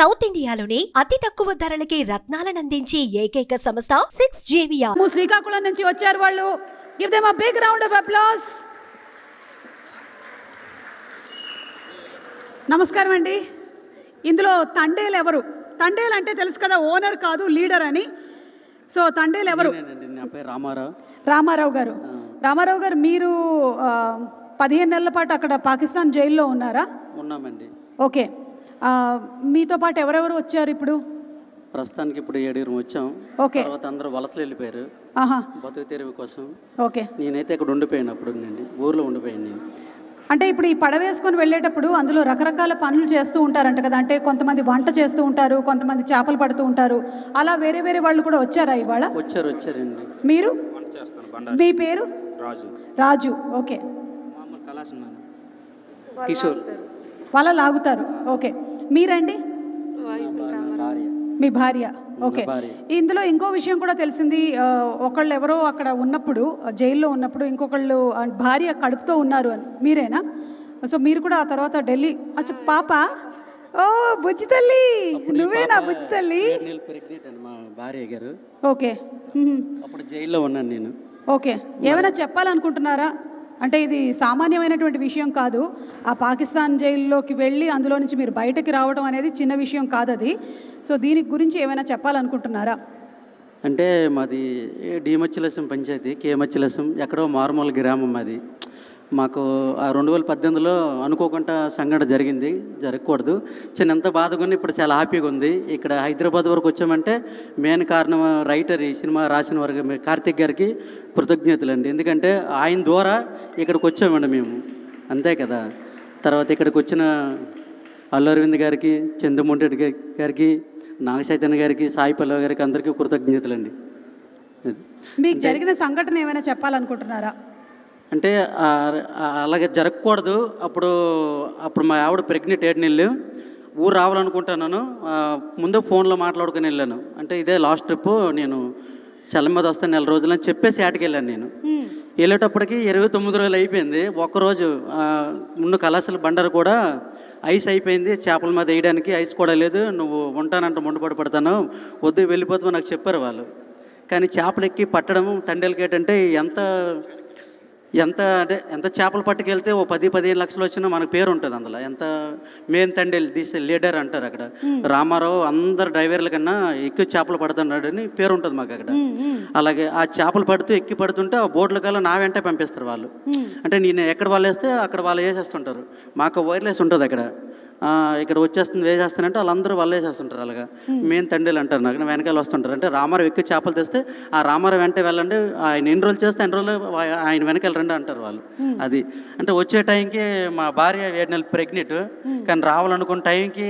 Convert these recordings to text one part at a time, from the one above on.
South ఇండియాలోని అతి తక్కువ ధరలకి రత్నాలనందించే ఏకైక సంస్థ 6JVR. శ్రీకాకుళం నుంచి వచ్చారు వాళ్ళు. Give them a big round of applause. నమస్కారం అండి. ఇందులో తండేలు ఎవరు? తండేలు అంటే తెలుసు కదా, ఓనర్ కాదు లీడర్ అని. సో తండేలు ఎవరు? నా పేరు రామారావు. రామారావు గారు. రామారావు గారు, మీరు 15 నెలల పాటు అక్కడ పాకిస్తాన్ జైల్లో ఉన్నారా? ఉన్నామండి. ఓకే. మీతో పాటు ఎవరెవరు వచ్చారు ఇప్పుడు? ప్రస్తుతానికి ఇప్పుడు 7 వచ్చాం. ఓకే. తర్వాత అందరూ వలసలు వెళ్ళిపోయారు బతుకు తెరువు కోసం. ఓకే. నేనైతే ఇక్కడ ఉండిపోయాను, అప్పుడు నుండి ఊర్లో ఉండిపోయాను నేను. అంటే ఇప్పుడు ఈ పడవ వేసుకొని వెళ్ళేటప్పుడు అందులో రకరకాల పనులు చేస్తూ ఉంటారంట కదా. అంటే కొంతమంది వంట చేస్తూ ఉంటారు, కొంతమంది చేపలు పడుతూ ఉంటారు. అలా వేరే వేరే వాళ్ళు కూడా వచ్చారా ఇవాళ? వచ్చారండి. మీరు? మీ పేరు? రాజు. రాజు. ఓకే. కిషోర్. వాళ్ళ లాగుతారు. ఓకే. మీరండి? మీ భార్య. ఓకే. ఇందులో ఇంకో విషయం కూడా తెలిసింది. ఒకళ్ళు ఎవరో అక్కడ ఉన్నప్పుడు, జైల్లో ఉన్నప్పుడు ఇంకొకళ్ళు భార్య కడుపుతో ఉన్నారు అని. మీరేనా? సో మీరు కూడా ఆ తర్వాత ఢిల్లీ. అచ్చా, పాప. ఓ బుజ్జి తల్లి, నువ్వేనా బుజ్జి తల్లి? మా భార్య గారు. ఓకే. అప్పుడు జైల్లో ఉన్నాను నేను. ఓకే. ఏమైనా చెప్పాలనుకుంటున్నారా? అంటే ఇది సామాన్యమైనటువంటి విషయం కాదు. ఆ పాకిస్తాన్ జైల్లోకి వెళ్ళి అందులో నుంచి మీరు బయటకి రావడం అనేది చిన్న విషయం కాదు అది. సో దీని గురించి ఏమైనా చెప్పాలనుకుంటున్నారా? అంటే మాది డిమచ్చిలసం పంచాయతీ, కేమచ్చిలసం, ఎక్కడో మారుమూల గ్రామం అది. మాకు ఆ 2018లో అనుకోకుండా సంఘటన జరిగింది. జరగకూడదు. ఎంత బాధగా ఉంది, ఇప్పుడు చాలా హ్యాపీగా ఉంది. ఇక్కడ హైదరాబాద్ వరకు వచ్చామంటే మెయిన్ కారణం రైటర్, ఈ సినిమా రాసిన వారికి కార్తిక్ గారికి కృతజ్ఞతలండి. ఎందుకంటే ఆయన ద్వారా ఇక్కడికి వచ్చామండి మేము, అంతే కదా. తర్వాత ఇక్కడికి వచ్చిన అల్లు అరవింద్ గారికి, చంద్రమోహన్ గారికి, నాగ చైతన్య గారికి, సాయి పల్లవి గారికి అందరికీ కృతజ్ఞతలండి. మీకు జరిగిన సంఘటన ఏమైనా చెప్పాలనుకుంటున్నారా? అంటే అలాగే జరగకూడదు. అప్పుడు మా ఆవిడ ప్రెగ్నెంట్ 7 నెలలు. ఊరు రావాలనుకుంటున్నాను. ముందు ఫోన్లో మాట్లాడుకుని వెళ్ళాను. అంటే ఇదే లాస్ట్ ట్రిప్, నేను సెల మీద వస్తాను 4 రోజులు అని చెప్పేసి ఆటకి వెళ్ళాను నేను. వెళ్ళేటప్పటికి 29 రోజులు అయిపోయింది. ఒక్కరోజు ముందు కళాశాల బండరు కూడా ఐస్ అయిపోయింది. చేపల మీద వేయడానికి ఐస్ కూడా లేదు. నువ్వు ఉంటానంటే ముందుపడి పడతాను, వద్దు వెళ్ళిపోతామని నాకు చెప్పారు వాళ్ళు. కానీ చేపలు ఎక్కి పట్టడం తండేలకేట్ అంటే ఎంత చేపలు పట్టుకెళ్తే ఓ 10-15 లక్షలు వచ్చినా మనకు పేరు ఉంటుంది అందులో. ఎంత మెయిన్ తండేలు తీసే లీడర్ అంటారు అక్కడ. రామారావు అందరు డ్రైవర్ల కన్నా ఎక్కువ చేపలు పడుతున్నాడు అని పేరు ఉంటుంది మాకు అక్కడ. అలాగే ఆ చేపలు ఎక్కి పడుతుంటే ఆ బోట్ల కల్లా నా వెంటే పంపిస్తారు వాళ్ళు. అంటే నేను ఎక్కడ వాళ్ళు వేస్తే అక్కడ వాళ్ళు వేసేస్తుంటారు. మాకు వైర్లెస్ ఉంటుంది అక్కడ. ఇక్కడ వచ్చేస్తుంది వేసేస్తానంటే వాళ్ళందరూ వాళ్ళు వేసేస్తుంటారు. అలాగా మెయిన్ తండ్రిలు అంటారు నాకు, వెనకాల వస్తుంటారు. అంటే రామారావు ఎక్కువ చేపలు తెస్తే ఆ రామారావు వెంట వెళ్ళండి, ఆయన ఎన్ని రోజులు చేస్తే 2 రోజులు ఆయన వెనకాల రండి అంటారు వాళ్ళు. అది అంటే వచ్చే టైంకి మా భార్య 7 నెలలు ప్రెగ్నెంట్. కానీ రావాలనుకున్న టైంకి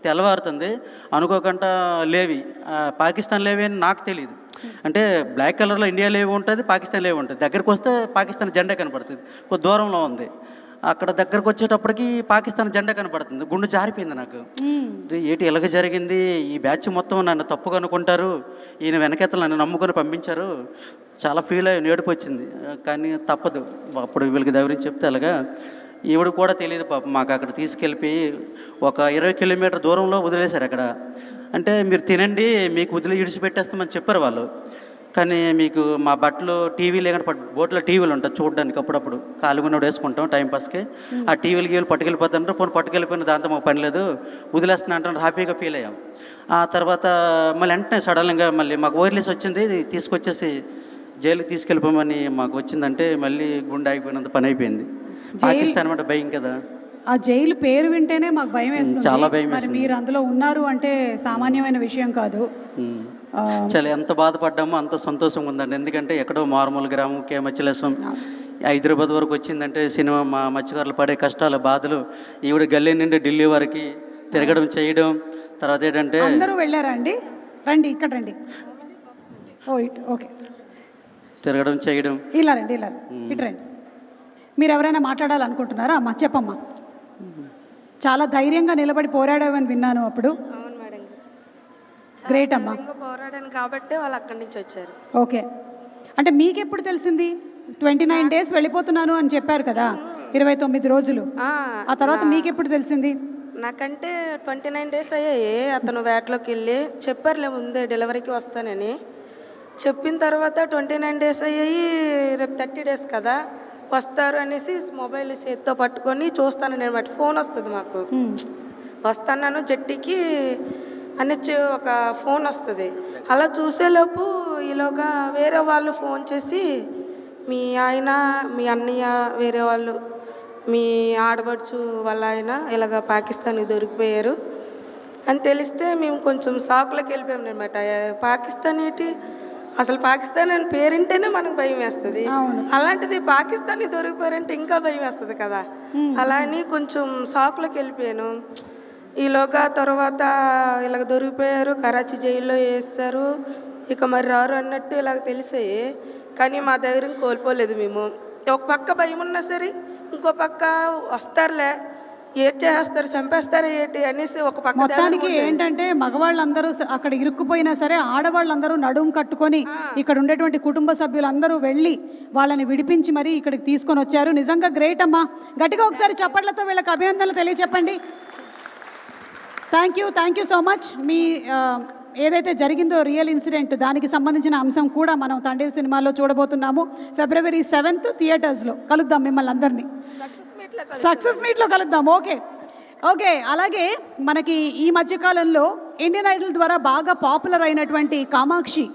తెల్లవారుతుంది. అనుకోకుండా లేవి, పాకిస్తాన్ లేవి అని నాకు తెలియదు. అంటే బ్లాక్ కలర్లో ఇండియా లేవి ఉంటుంది, పాకిస్తాన్ లేవి ఉంటుంది. దగ్గరికి వస్తే పాకిస్తాన్ జెండా కనపడుతుంది. కొద్ది దూరంలో ఉంది. అక్కడ దగ్గరకు వచ్చేటప్పటికి పాకిస్తాన్ జెండా కనపడుతుంది. గుండె జారిపోయింది నాకు. ఏంటి ఇలాగ జరిగింది, ఈ బ్యాచ్ మొత్తం నన్ను తప్పుగా అనుకుంటారు, ఈయన వెనకెత్తలు నన్ను నమ్ముకొని పంపించారు. చాలా ఫీల్ అయ్యి ఏడుపు వచ్చింది. కానీ తప్పదు. అప్పుడు వీళ్ళకి దగ్గరించి చెప్తే అలాగా ఈవిడ కూడా తెలియదు పాప. మాకు అక్కడ తీసుకెళ్ళిపోయి ఒక 20 కిలోమీటర్ దూరంలో వదిలేశారు అక్కడ. అంటే మీరు తినండి, మీకు విడిచిపెట్టేస్తామని చెప్పారు వాళ్ళు. కానీ మీకు మా బట్టలు టీవీ లేకుండా బోట్లో టీవీలు ఉంటాయి చూడడానికి. అప్పుడప్పుడు కాలుగున్నోడు వేసుకుంటాం టైంపాస్కి. ఆ టీవీలకి పట్టుకెళ్ళిపోతుంటారు. పట్టుకెళ్ళిపోయిన దాంతో మాకు పని లేదు, వదిలేస్తున్నా అంటారు. హ్యాపీగా ఫీల్ అయ్యాం. ఆ తర్వాత మళ్ళీ వెంటనే సడన్గా మళ్ళీ మాకు వైర్లెస్ వచ్చింది, తీసుకొచ్చేసి జైలుకి తీసుకెళ్ళిపోమని మాకు వచ్చిందంటే మళ్ళీ గుండె ఆగిపోయినంత పని అయిపోయింది. పాకిస్తాన్ అంటే భయం కదా. ఆ జైలు పేరు వింటేనే మాకు భయం వేస్తుంది. చాలా భయం. మరి మీరు అందులో ఉన్నారు అంటే సామాన్యమైన విషయం కాదు. చాలా ఎంత బాధపడ్డామో అంత సంతోషంగా ఉందండి. ఎందుకంటే ఎక్కడో మారుమూల గ్రామం, కేమచ్చిలసం, హైదరాబాద్ వరకు వచ్చిందంటే సినిమా, మా మత్స్యకారులు పడే కష్టాలు, బాధలు. ఈవిడ గల్లీ నుండి ఢిల్లీ వరకు తిరగడం చేయడం. తర్వాత ఏంటంటే అందరూ వెళ్ళారా అండి? రండి, ఇక్కడ రండి. ఓకే. తిరగడం చేయడం. ఇలా రండి, ఇటు రండి. మీరు ఎవరైనా మాట్లాడాలనుకుంటున్నారా? అమ్మా చెప్పమ్మా. చాలా ధైర్యంగా నిలబడి పోరాడావని విన్నాను అప్పుడు. అవును మేడం, గ్రేట్ అమ్మా. పోరాడాను కాబట్టి వాళ్ళు అక్కడి నుంచి వచ్చారు. ఓకే. అంటే మీకు ఎప్పుడు తెలిసింది? 29 డేస్ వెళ్ళిపోతున్నాను అని చెప్పారు కదా, 29 రోజులు. ఆ తర్వాత మీకు ఎప్పుడు తెలిసింది? నాకంటే 29 డేస్ అయ్యాయి. అతను వేటలోకి వెళ్ళి చెప్పారులే ముందే డెలివరీకి వస్తానని. చెప్పిన తర్వాత 29 డేస్ అయ్యాయి, రేపు 30 డేస్ కదా వస్తారు అనేసి మొబైల్ చేతితో పట్టుకొని చూస్తాను నేను. బట్టి ఫోన్ వస్తుంది మాకు. వస్తున్నాను జట్టికి అని ఒక ఫోన్ వస్తుంది. అలా చూసేలోపు ఈలోగా వేరే వాళ్ళు ఫోన్ చేసి మీ ఆయన, మీ అన్నయ్య, వేరే వాళ్ళు, మీ ఆడబడుచు వాళ్ళ ఆయన ఇలాగ పాకిస్తాన్కి దొరికిపోయారు అని తెలిస్తే మేము కొంచెం షాక్లోకి వెళ్ళిపోయాం అనమాట. పాకిస్తాన్ ఏంటి, అసలు పాకిస్తాన్ అని పేరింటేనే మనకు భయం వేస్తుంది. అలాంటిది పాకిస్తాన్కి దొరికిపోయారంటే ఇంకా భయం వేస్తుంది కదా. అలా అని కొంచెం షాక్లోకి వెళ్ళిపోయాను. ఈలోగా తర్వాత ఇలాగ దొరికిపోయారు, కరాచీ జైల్లో వేస్తారు, ఇక మరి రారు అన్నట్టు ఇలాగ తెలిసాయి. కానీ మా ధైర్యం కోల్పోలేదు మేము. ఒక పక్క భయం ఉన్నా సరే ఇంకో పక్క వస్తారులే, ఏడ్ చేస్తారు, చంపేస్తారు ఏంటి అనేసి ఒక పక్క. మొత్తానికి ఏంటంటే మగవాళ్ళందరూ అక్కడ ఇరుక్కుపోయినా సరే ఆడవాళ్ళందరూ నడుము కట్టుకొని ఇక్కడ ఉండేటువంటి కుటుంబ సభ్యులందరూ వెళ్ళి వాళ్ళని విడిపించి మరి ఇక్కడికి తీసుకొని వచ్చారు. నిజంగా గ్రేట్ అమ్మా. గట్టిగా ఒకసారి చప్పట్లతో వీళ్ళకి అభినందనలు తెలియచెప్పండి. Thank you so much. మీ ఏదైతే జరిగిందో రియల్ ఇన్సిడెంట్, దానికి సంబంధించిన అంశం కూడా మనం తండేల్ సినిమాలో చూడబోతున్నాము. February 7th థియేటర్స్లో కలుద్దాం మిమ్మల్ని అందరినీ. సక్సెస్ మీట్లో కలుద్దాం. ఓకే. అలాగే మనకి ఈ మధ్యకాలంలో ఇండియన్ ఐడల్ ద్వారా బాగా పాపులర్ అయినటువంటి Kamakshi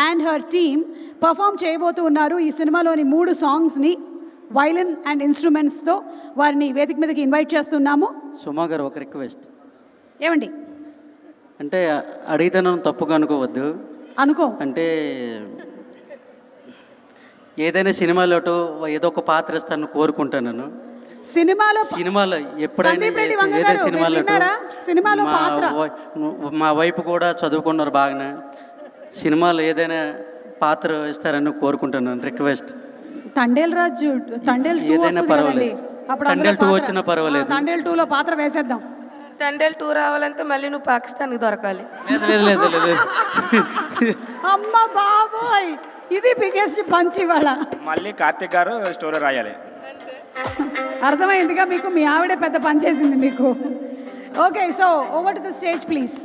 and her team perform చేయబోతూ ఉన్నారు. ఈ సినిమాలోని 3 సాంగ్స్ని వైలిన్ అండ్ ఇన్స్ట్రుమెంట్స్తో వారిని వేదిక మీదకి ఇన్వైట్ చేస్తున్నాము. సుమా గారు ఒక రిక్వెస్ట్. ఏమండి? అంటే అడిగితే నన్ను తప్పుగా అనుకోవద్దు. అంటే ఏదైనా సినిమాలో ఏదో ఒక పాత్ర ఇస్తాను కోరుకుంటాను నేను. సినిమాలో ఎప్పుడైనా ఏదైనా సినిమాలో మా వైపు కూడా చదువుకున్నారు బాగానే. సినిమాలో ఏదైనా పాత్ర ఇస్తారని కోరుకుంటున్నాను. రిక్వెస్ట్. తండేల్ 2 పర్వాలేదు. తండేల్ 2 వచ్చినా పర్వాలేదు. తండేల్ 2లో పాత్ర వేసేద్దాం. తండేల్ 2 రావాలంటే మళ్ళీ నువ్వు పాకిస్తాన్కి దొరకాలి. లేదు. అమ్మ బాబోయ్, ఇది బిగ్గెస్ట్ పంచ్ ఇవాళ. మళ్ళీ కార్తిక్ గారు స్టోరీ రాయాలి. అర్థమైందిగా మీకు, మీ ఆవిడే పెద్ద పని చేసింది మీకు. Okay, so over to the stage please.